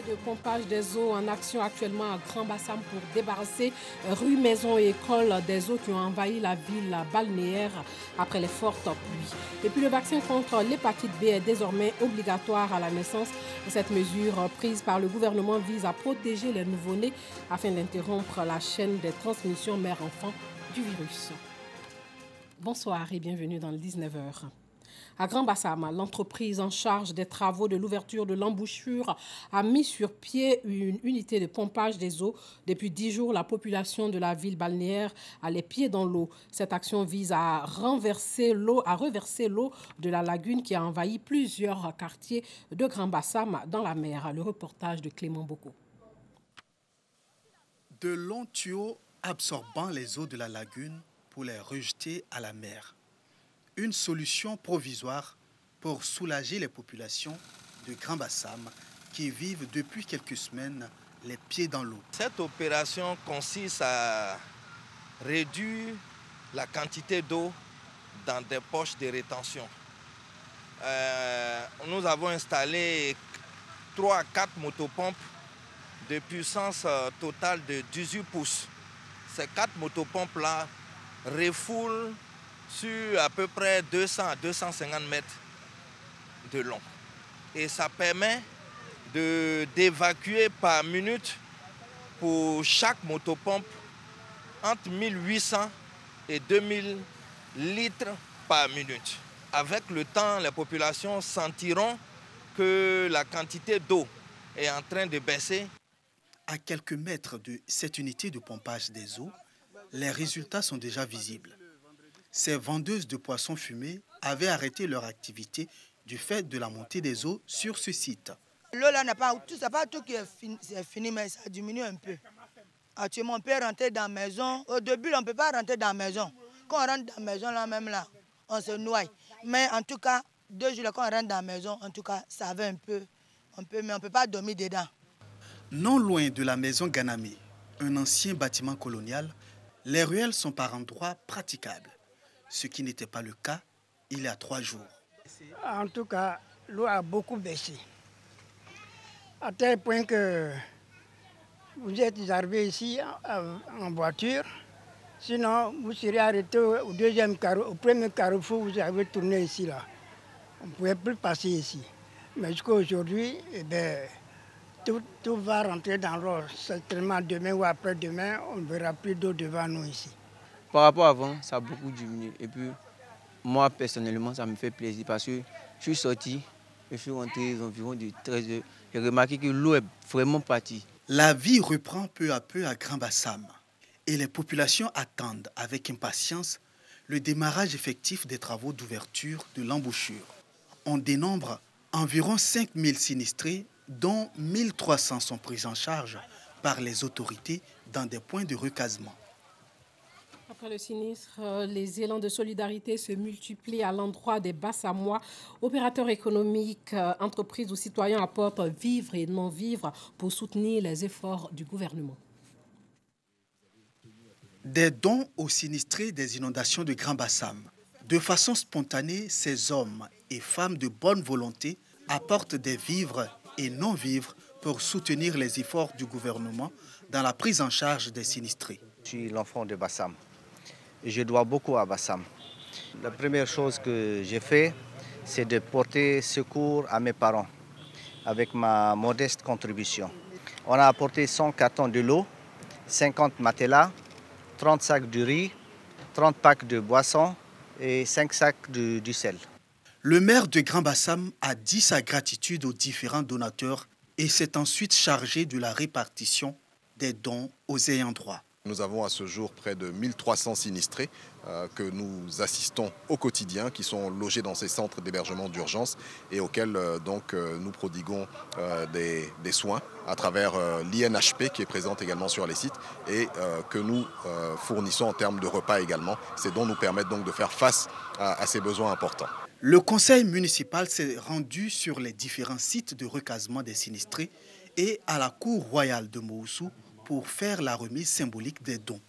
De pompage des eaux en action actuellement à Grand Bassam pour débarrasser rues, maisons et écoles des eaux qui ont envahi la ville balnéaire après les fortes pluies. Et puis le vaccin contre l'hépatite B est désormais obligatoire à la naissance. Cette mesure prise par le gouvernement vise à protéger les nouveau-nés afin d'interrompre la chaîne des transmissions mère-enfant du virus. Bonsoir et bienvenue dans le 19h. À Grand Bassam, l'entreprise en charge des travaux de l'ouverture de l'embouchure a mis sur pied une unité de pompage des eaux. Depuis 10 jours, la population de la ville balnéaire a les pieds dans l'eau. Cette action vise à reverser l'eau de la lagune qui a envahi plusieurs quartiers de Grand Bassam dans la mer. Le reportage de Clément Boko. De longs tuyaux absorbant les eaux de la lagune pour les rejeter à la mer. Une solution provisoire pour soulager les populations de Grand Bassam qui vivent depuis quelques semaines les pieds dans l'eau. Cette opération consiste à réduire la quantité d'eau dans des poches de rétention. Nous avons installé 3 à 4 motopompes de puissance totale de 18 pouces. Ces 4 motopompes-là refoulent sur à peu près 200 à 250 mètres de long. Et ça permet d'évacuer par minute pour chaque motopompe entre 1800 et 2000 litres par minute. Avec le temps, les populations sentiront que la quantité d'eau est en train de baisser. À quelques mètres de cette unité de pompage des eaux, les résultats sont déjà visibles. Ces vendeuses de poissons fumés avaient arrêté leur activité du fait de la montée des eaux sur ce site. L'eau là n'a pas tout qui est fini, mais ça diminue un peu. Actuellement, on peut rentrer dans la maison. Au début, on ne peut pas rentrer dans la maison. Quand on rentre dans la maison, là même là, on se noie. Mais en tout cas, 2 jours, quand on rentre dans la maison, en tout cas, ça va un peu, mais on ne peut pas dormir dedans. Non loin de la maison Ganamé, un ancien bâtiment colonial, les ruelles sont par endroits praticables. Ce qui n'était pas le cas il y a 3 jours. En tout cas, l'eau a beaucoup baissé. À tel point que vous êtes arrivé ici en voiture. Sinon, vous serez arrêté au premier carrefour, vous avez tourné ici. Là. On ne pouvait plus passer ici. Mais jusqu'à aujourd'hui, tout va rentrer dans l'eau. Certainement demain ou après-demain, on ne verra plus d'eau devant nous ici. Par rapport à avant, ça a beaucoup diminué. Et puis, moi, personnellement, ça me fait plaisir parce que je suis sorti, je suis rentré environ de 13 heures. J'ai remarqué que l'eau est vraiment partie. La vie reprend peu à peu à Grand Bassam et les populations attendent avec impatience le démarrage effectif des travaux d'ouverture de l'embouchure. On dénombre environ 5000 sinistrés, dont 1300 sont pris en charge par les autorités dans des points de recasement. Après le sinistre, les élans de solidarité se multiplient à l'endroit des Bassamois. Opérateurs économiques, entreprises ou citoyens apportent vivres et non-vivres pour soutenir les efforts du gouvernement. Des dons aux sinistrés des inondations de Grand Bassam. De façon spontanée, ces hommes et femmes de bonne volonté apportent des vivres et non-vivres pour soutenir les efforts du gouvernement dans la prise en charge des sinistrés. Je suis l'enfant de Bassam. Je dois beaucoup à Bassam. La première chose que j'ai fait, c'est de porter secours à mes parents avec ma modeste contribution. On a apporté 100 cartons de l'eau, 50 matelas, 30 sacs de riz, 30 packs de boissons et 5 sacs du sel. Le maire de Grand Bassam a dit sa gratitude aux différents donateurs et s'est ensuite chargé de la répartition des dons aux ayants droit. Nous avons à ce jour près de 1300 sinistrés que nous assistons au quotidien, qui sont logés dans ces centres d'hébergement d'urgence et auxquels nous prodiguons des soins à travers l'INHP qui est présente également sur les sites et que nous fournissons en termes de repas également. Ces dons nous permettent donc de faire face à ces besoins importants. Le conseil municipal s'est rendu sur les différents sites de recasement des sinistrés et à la cour royale de Moussou pour faire la remise symbolique des dons.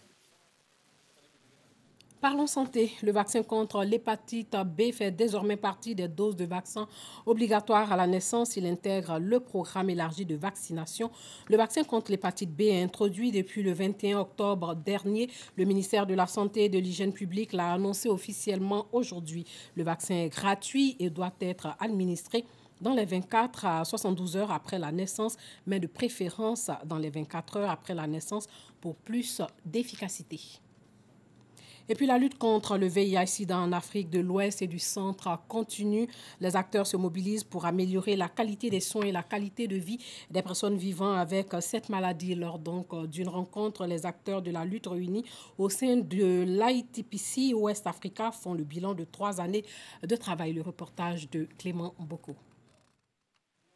Parlons santé. Le vaccin contre l'hépatite B fait désormais partie des doses de vaccin obligatoires à la naissance. Il intègre le programme élargi de vaccination. Le vaccin contre l'hépatite B est introduit depuis le 21 octobre dernier. Le ministère de la Santé et de l'Hygiène publique l'a annoncé officiellement aujourd'hui. Le vaccin est gratuit et doit être administré dans les 24 à 72 heures après la naissance, mais de préférence dans les 24 heures après la naissance pour plus d'efficacité. Et puis la lutte contre le VIH/SIDA en Afrique de l'Ouest et du Centre continue. Les acteurs se mobilisent pour améliorer la qualité des soins et la qualité de vie des personnes vivant avec cette maladie. Lors donc d'une rencontre, les acteurs de la lutte réunis au sein de l'ITPC West Africa font le bilan de 3 années de travail. Le reportage de Clément Mboko.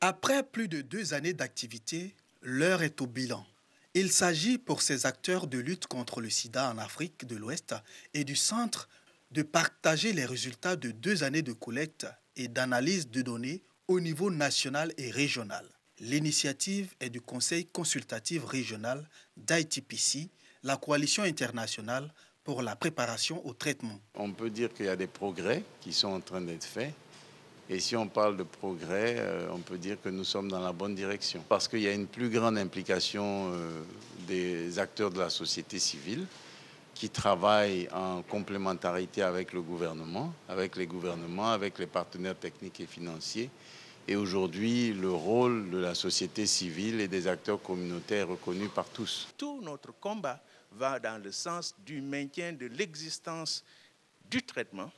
Après plus de 2 années d'activité, l'heure est au bilan. Il s'agit pour ces acteurs de lutte contre le sida en Afrique de l'Ouest et du Centre de partager les résultats de 2 années de collecte et d'analyse de données au niveau national et régional. L'initiative est du Conseil consultatif régional d'ITPC, la coalition internationale pour la préparation au traitement. On peut dire qu'il y a des progrès qui sont en train d'être faits. Et si on parle de progrès, on peut dire que nous sommes dans la bonne direction. Parce qu'il y a une plus grande implication des acteurs de la société civile qui travaillent en complémentarité avec le gouvernement, avec les partenaires techniques et financiers. Et aujourd'hui, le rôle de la société civile et des acteurs communautaires est reconnu par tous. Tout notre combat va dans le sens du maintien de l'existence du traitement.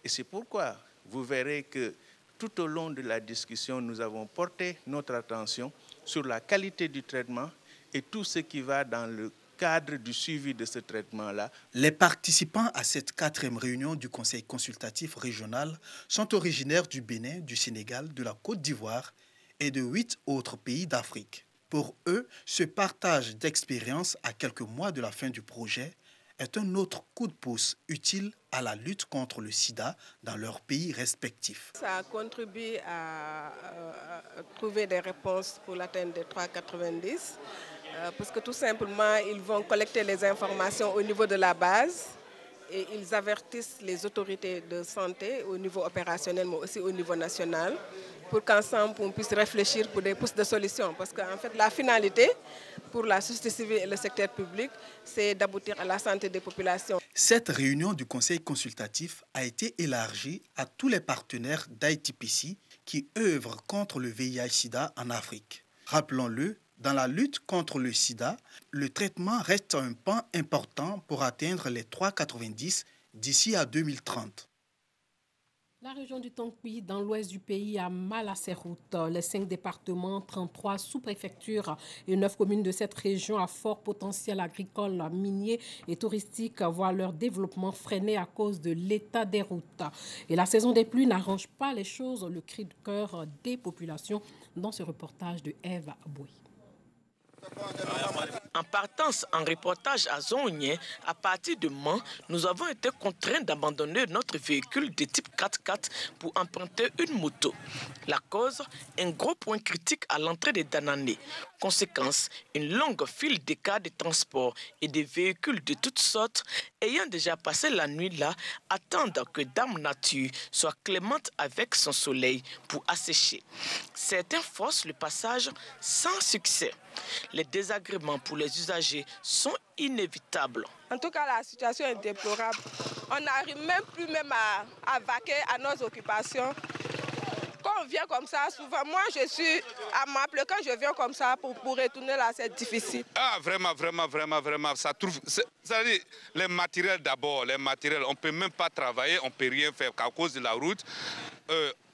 Et c'est pourquoi vous verrez que tout au long de la discussion, nous avons porté notre attention sur la qualité du traitement et tout ce qui va dans le cadre du suivi de ce traitement-là. Les participants à cette 4e réunion du Conseil consultatif régional sont originaires du Bénin, du Sénégal, de la Côte d'Ivoire et de 8 autres pays d'Afrique. Pour eux, ce partage d'expérience à quelques mois de la fin du projet est un autre coup de pouce utile à la lutte contre le sida dans leurs pays respectifs. Ça contribue à trouver des réponses pour l'atteinte des 3,90 parce que tout simplement, ils vont collecter les informations au niveau de la base et ils avertissent les autorités de santé au niveau opérationnel, mais aussi au niveau national, pour qu'ensemble on puisse réfléchir pour des pistes de solutions. Parce qu'en fait, la finalité pour la société civile et le secteur public, c'est d'aboutir à la santé des populations. Cette réunion du Conseil consultatif a été élargie à tous les partenaires d'ITPC qui œuvrent contre le VIH/SIDA en Afrique. Rappelons-le, dans la lutte contre le sida, le traitement reste un pan important pour atteindre les 3,90 d'ici à 2030. La région du Tongpi, dans l'ouest du pays, a mal à ses routes. Les 5 départements, 33 sous-préfectures et 9 communes de cette région à fort potentiel agricole, minier et touristique voient leur développement freiné à cause de l'état des routes. Et la saison des pluies n'arrange pas les choses, le cri de cœur des populations dans ce reportage de Eve Abouy. En partance en reportage à Zonye, à partir de Mans, nous avons été contraints d'abandonner notre véhicule de type 4x4 pour emprunter une moto. La cause, un gros point critique à l'entrée de Danané. Conséquence, une longue file de cars de transport et des véhicules de toutes sortes ayant déjà passé la nuit là attendent que Dame Nature soit clémente avec son soleil pour assécher. Certains forcent le passage sans succès. Les désagréments pour les usagers sont inévitables. En tout cas, la situation est déplorable. On n'arrive même plus à vaquer à nos occupations. Quand on vient comme ça, souvent, moi je suis à m'appeler quand je viens comme ça pour retourner là, c'est difficile. Ah, vraiment, ça trouve... C'est-à-dire, les matériels d'abord, on ne peut même pas travailler, on ne peut rien faire à cause de la route.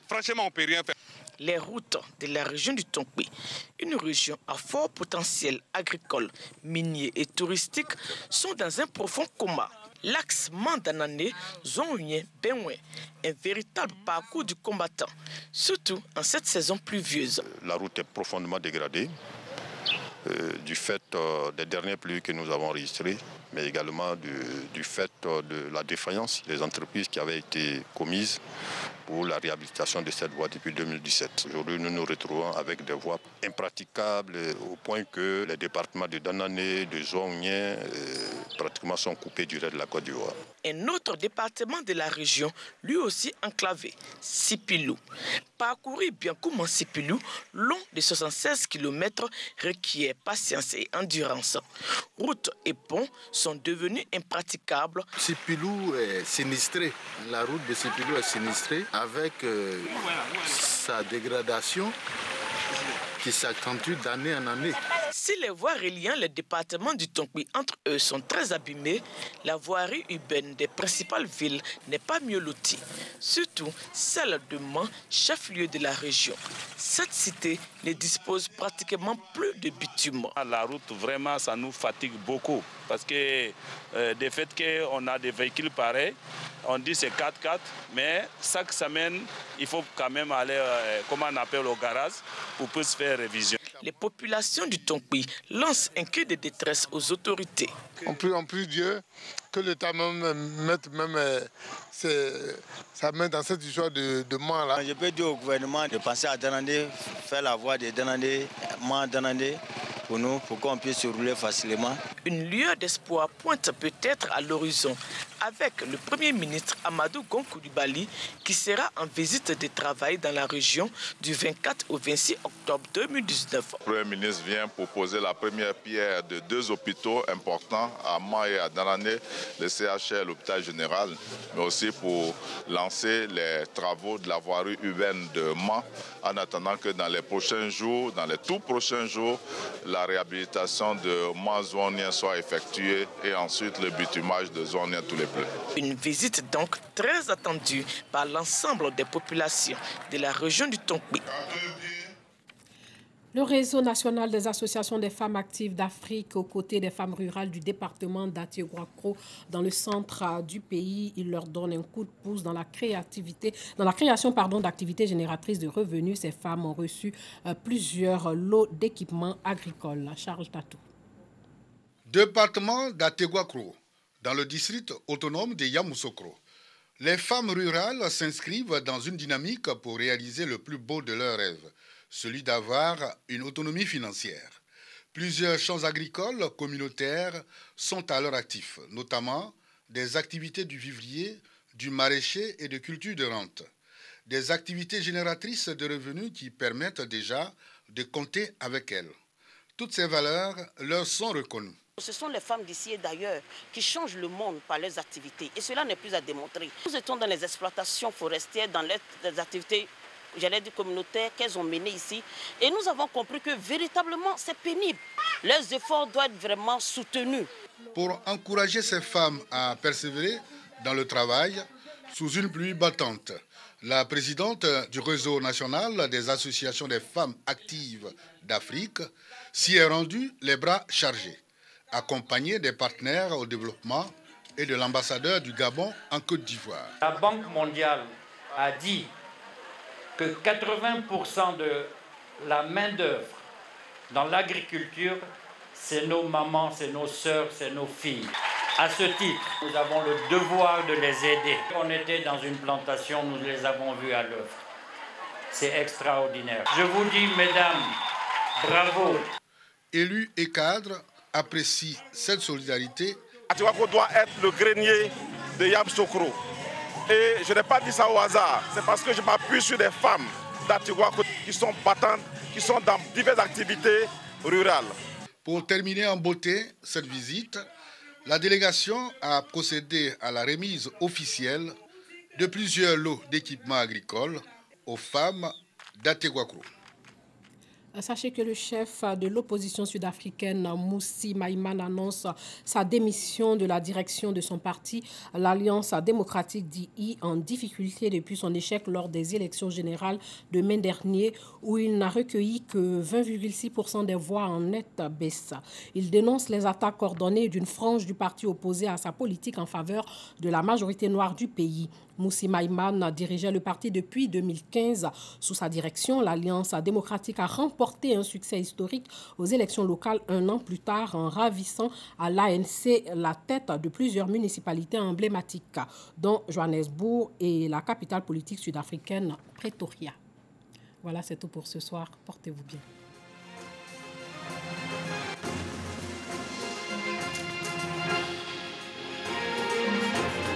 Franchement, on ne peut rien faire. Les routes de la région du Tongpi, une région à fort potentiel agricole, minier et touristique, sont dans un profond coma. L'axe Mandanané, Zonye, Benwe, un véritable parcours du combattant, surtout en cette saison pluvieuse. La route est profondément dégradée du fait des dernières pluies que nous avons enregistrées. mais également du fait de la défaillance des entreprises qui avaient été commises pour la réhabilitation de cette voie depuis 2017. Aujourd'hui, nous nous retrouvons avec des voies impraticables au point que les départements de Danané, de Zouanien, pratiquement sont coupés du reste de la Côte d'Ivoire. Un autre département de la région, lui aussi enclavé, Sipilou. Parcourir Biancouma Sipilou, long de 76 km, requiert patience et endurance. Routes et ponts sont devenus impraticables. Sipilou est sinistré. La route de Sipilou est sinistrée avec sa dégradation qui s'accentue d'année en année. Si les voies reliant les départements du Tonkpi entre eux sont très abîmées, la voirie urbaine des principales villes n'est pas mieux lotie. Surtout celle de Mans, chef-lieu de la région. Cette cité ne dispose pratiquement plus de bitume. La route, vraiment, ça nous fatigue beaucoup. Parce que du fait qu'on a des véhicules pareils, on dit c'est 4x4, mais chaque semaine, il faut quand même aller, comment on appelle, au garage pour pouvoir se faire révision. Les populations du Tonkpi lancent un cri de détresse aux autorités. On prie Dieu que l'État mette sa main dans cette histoire de Mans là. Je peux dire au gouvernement de penser à Danandé, faire la voie de Danandé, Mans-Danandé pour nous, pour qu'on puisse se rouler facilement. Une lueur d'espoir pointe peut-être à l'horizon avec le Premier ministre Amadou Gon Coulibaly qui sera en visite de travail dans la région du 24 au 26 octobre 2019. Le Premier ministre vient pour poser la première pierre de 2 hôpitaux importants à Mans et à Danané, le CHR, l'hôpital général, mais aussi pour lancer les travaux de la voirie urbaine de Mans en attendant que dans les prochains jours, dans les tout prochains jours, la réhabilitation de Mans-Zouanien soit effectuée et ensuite le bitumage de Zouanien tous les plaies. Une visite donc très attendue par l'ensemble des populations de la région du Tonkpi. Le réseau national des associations des femmes actives d'Afrique aux côtés des femmes rurales du département d'Atiéguakro dans le centre du pays, il leur donne un coup de pouce dans la création d'activités génératrices de revenus. Ces femmes ont reçu plusieurs lots d'équipements agricoles. Charles Tatou. Département d'Atiéguakro, dans le district autonome de Yamoussoukro. Les femmes rurales s'inscrivent dans une dynamique pour réaliser le plus beau de leurs rêves, celui d'avoir une autonomie financière. Plusieurs champs agricoles communautaires sont à leur actif, notamment des activités du vivrier, du maraîcher et de culture de rente. Des activités génératrices de revenus qui permettent déjà de compter avec elles. Toutes ces valeurs leur sont reconnues. Ce sont les femmes d'ici et d'ailleurs qui changent le monde par leurs activités et cela n'est plus à démontrer. Nous étions dans les exploitations forestières, dans les activités, j'allais dire communautaires qu'elles ont menées ici et nous avons compris que véritablement c'est pénible. Leurs efforts doivent être vraiment soutenus. Pour encourager ces femmes à persévérer dans le travail sous une pluie battante, la présidente du réseau national des associations des femmes actives d'Afrique s'y est rendue les bras chargés, accompagnée des partenaires au développement et de l'ambassadeur du Gabon en Côte d'Ivoire. La Banque mondiale a dit que 80% de la main-d'œuvre dans l'agriculture, c'est nos mamans, c'est nos sœurs, c'est nos filles. À ce titre, nous avons le devoir de les aider. On était dans une plantation, nous les avons vus à l'œuvre. C'est extraordinaire. Je vous dis, mesdames, bravo. Élus et cadres apprécient cette solidarité. Atiéguakro doit être le grenier de Yamoussoukro. Et je n'ai pas dit ça au hasard. C'est parce que je m'appuie sur des femmes d'Atiéguakro qui sont battantes, qui sont dans diverses activités rurales. Pour terminer en beauté cette visite, la délégation a procédé à la remise officielle de plusieurs lots d'équipements agricoles aux femmes d'Atiéguakro. Sachez que le chef de l'opposition sud-africaine, Mmusi Maïman, annonce sa démission de la direction de son parti, l'Alliance démocratique d'II, en difficulté depuis son échec lors des élections générales de mai dernier, où il n'a recueilli que 20,6% des voix en nette baisse. Il dénonce les attaques coordonnées d'une frange du parti opposé à sa politique en faveur de la majorité noire du pays. Mmusi Maïman dirigeait le parti depuis 2015. Sous sa direction, l'Alliance démocratique a remporté remporté un succès historique aux élections locales un an plus tard en ravissant à l'ANC la tête de plusieurs municipalités emblématiques, dont Johannesburg et la capitale politique sud-africaine, Pretoria. Voilà, c'est tout pour ce soir. Portez-vous bien.